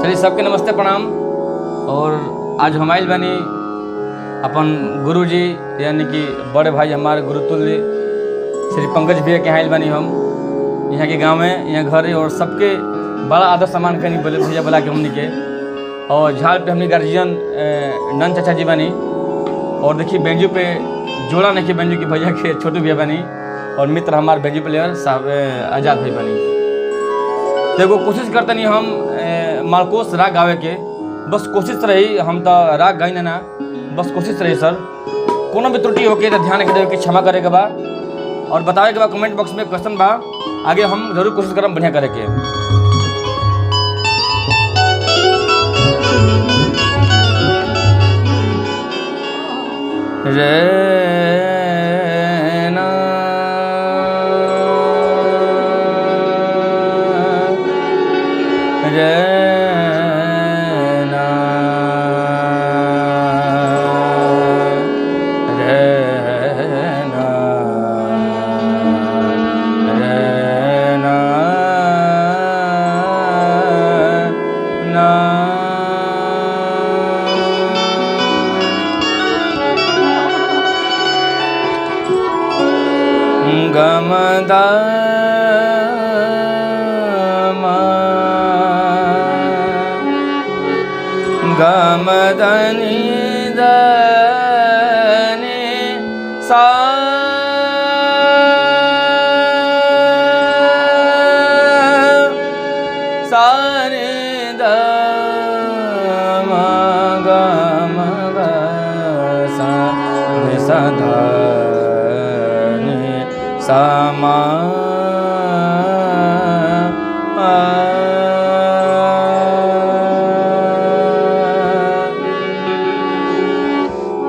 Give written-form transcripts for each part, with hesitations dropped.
चलिए सबके नमस्ते प्रणाम। और आज हम आइल बनी अपन गुरु जी यानी कि बड़े भाई हमारे गुरुतुल्य श्री पंकज भैया के यहाँ आइल बनी। हम यहाँ के गांव में यहाँ घर है और सबके बड़ा आदर सम्मान करनी बोले भैया बोला के हमने के। और झाल पे हमने गार्जियन नंद चाचा जी बनी। और देखिए बेंजू पे जोड़ा नहीं कि बेंजू की भैया के छोटू भैया बनी। और मित्र हमारे बेंजू प्लेयर साहब आज़ाद भाई बनी। तो एगो कोशिश करते नहीं हम मालकोस राग गावे के, बस कोशिश रही। हम तो राग गाई ना, बस कोशिश रही सर। कोनो भी त्रुटि होके तो ध्यान रखे कि क्षमा करे के बा और बतावे के बा कमेंट बॉक्स में क्वेश्चन बा। आगे हम जरूर कोशिश करम बढ़िया करे के। गमदा गमदनी दनी सा सारे द गमद सा सदा समा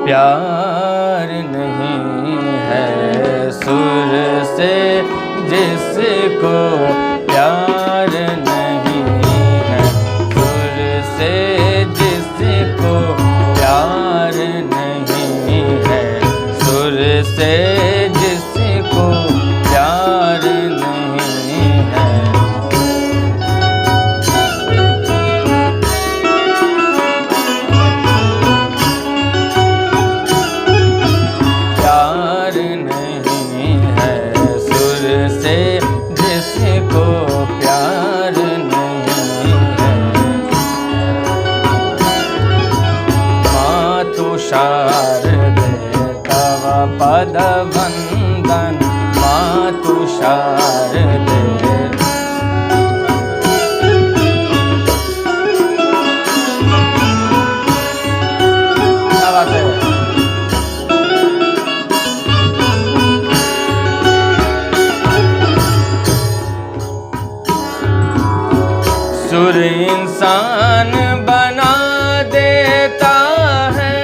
प्यार नहीं है सुर से जिसको प्यार नहीं है सुर से जिसको प्यार नहीं है सुर से जिसको प्यार नहीं है। प्यार नहीं है सुर से जिसको प्यार नहीं है। मातु शारदे तव पद वंदन मातु शारदे। क्या बात है। सुर इंसान बना देता है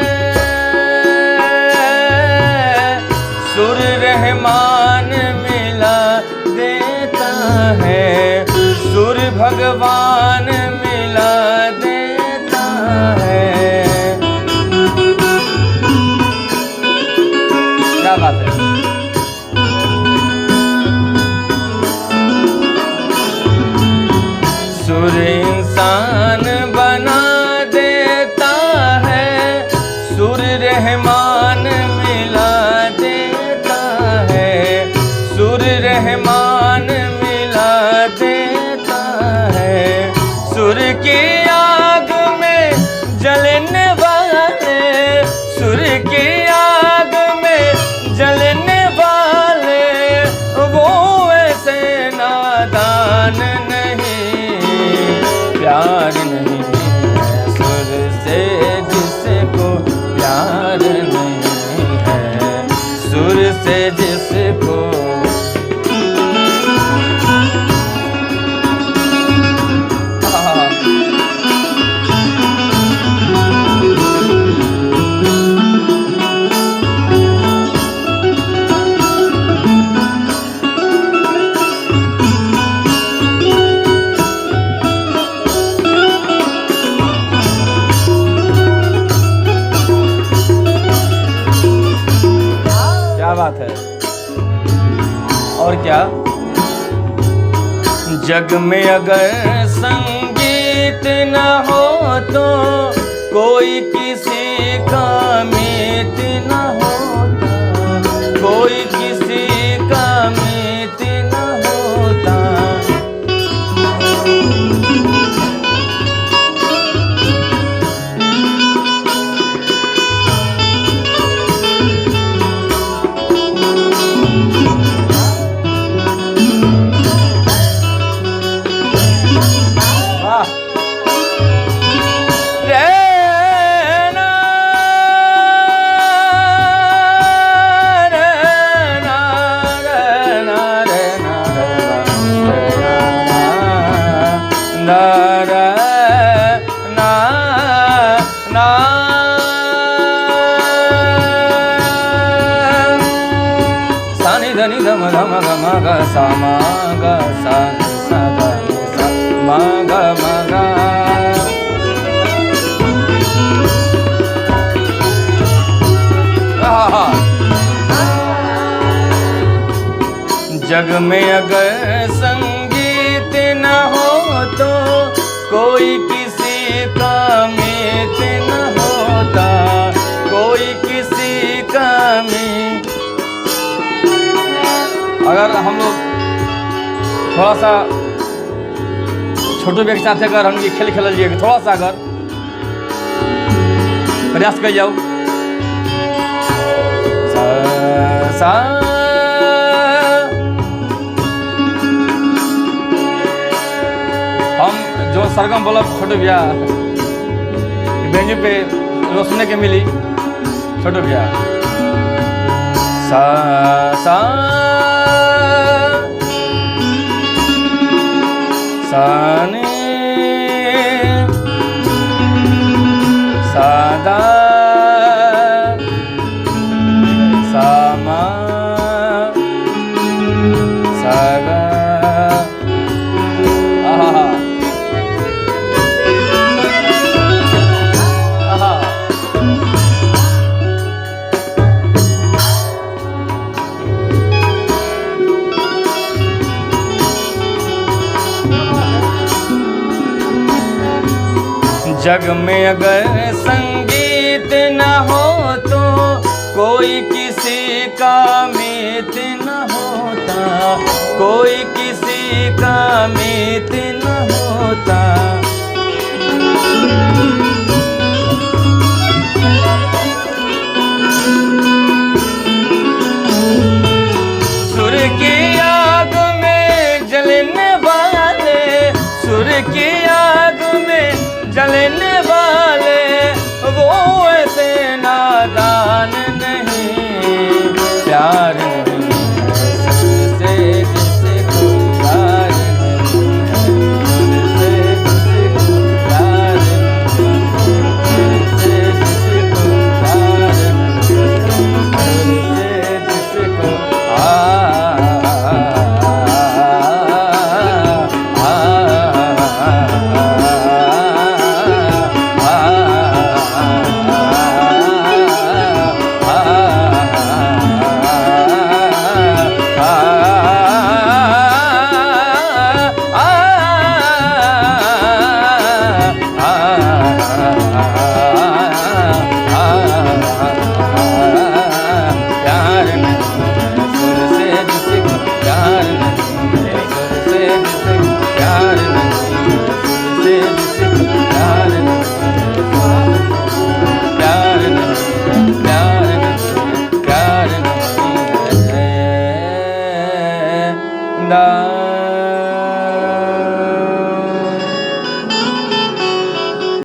सुर रहमान मिला देता है सुर भगवान मिला देता है। क्या बात है। सुर इंसान बना देता है सुर रहमान मिला देता है सुर रहमान मिला देता है। सुर की आग में जलने वाले सुर की आग में जलने वाले वो ऐसे नादान नहीं प्यार नहीं है सुर से जिसको प्यार नहीं है सुर से जिसको। बात है। और क्या जग में अगर संगीत न कोई किसी का मीत न होता, कोई किसी का मीत न होता। धनि धम धम गम ग सा मा ग सा सा ग सा मा ग म ग। जग में अगर संगीत न हो तो कोई किसी का मीत न होता, कोई किसी का मीत। अगर हम लोग थोड़ा सा छोटू के साथ अगर हम ये खेल खेल लिए थोड़ा सा अगर प्रयास कर जाओ सा सा हम जो सरगम बोला छोटू भैया बेंजू पे जो सुनने के मिली छोटू भैया सा सा साने सादा सामा सागा। आहा आहा जग में अगर संगीत न हो तो कोई किसी का मीत न होता, कोई किसी का मीत न होता।